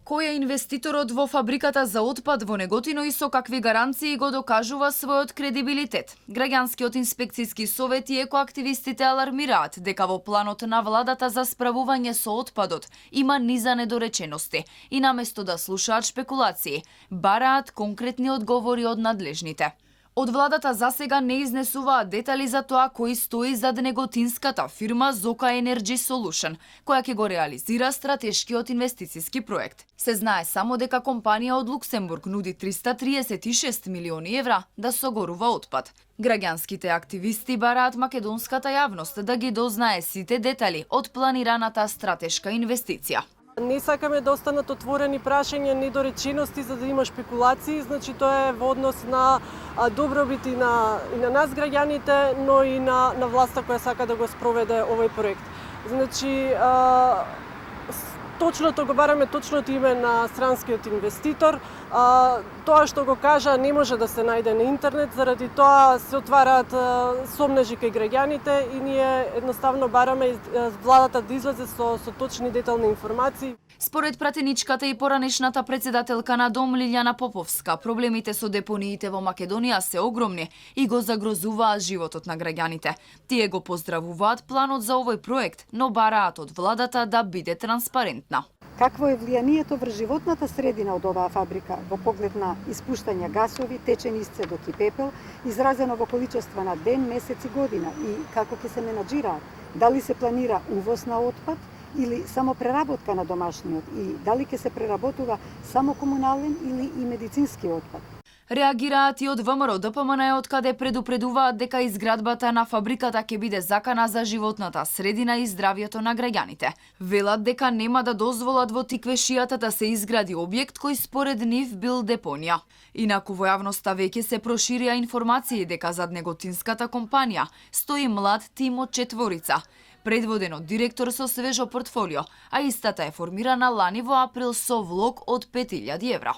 Кој е инвеститорот во фабриката за отпад во Неготино и со какви гаранции го докажува својот кредибилитет? Граѓанскиот инспекцијски совет и екоактивистите алармираат дека во планот на владата за справување со отпадот има низа недоречености и наместо да слушаат шпекулации, бараат конкретни одговори од надлежните. Од владата засега не изнесуваат детали за тоа кој стои зад неготинската фирма Zoka Energy Solution, која ќе го реализира стратешкиот инвестициски проект. Се знае само дека компанија од Луксембург нуди 336 милиони евра да согорува отпад. Граѓанските активисти бараат македонската јавност да ги дознае сите детали од планираната стратешка инвестиција. Не сакаме да останат отворени прашања, недоречености за да има шпекулации, значи тоа е во однос на добробит и на нас граѓаните, но и на власта која сака да го спроведе овој проект. Значи точното го бараме точното име на странскиот инвеститор. Тоа што го кажа не може да се најде на интернет, заради тоа се отвараат сомнежи кај граѓаните и ние едноставно бараме владата да излезе со точни детални информации. Според пратеничката и поранешната председателка на Дом Лилјана Поповска, проблемите со депониите во Македонија се огромни и го загрозуваат животот на граѓаните. Тие го поздравуваат планот за овој проект, но бараат од владата да биде транспарентна. Какво е влијанието врз животната средина од оваа фабрика во поглед на испуштање гасови, течен исцедок и пепел, изразено во количества на ден, месец и година, и како ќе се менаџираат? Дали се планира увоз на отпад или само преработка на домашниот, и дали ќе се преработува само комунален или и медицински отпад? Реагираат и од ВМРО ДПМН, од каде предупредуваат дека изградбата на фабриката ќе биде закана за животната средина и здравјето на граѓаните. Велат дека нема да дозволат во Тиквешијата да се изгради објект кој според нив бил депонија. Инаку во јавноста веќе се проширија информации дека зад неготинската компанија стои млад тим од 4, предводен од директор со свежо портфолио, а истата е формирана лани во април со влог од 5000 евра.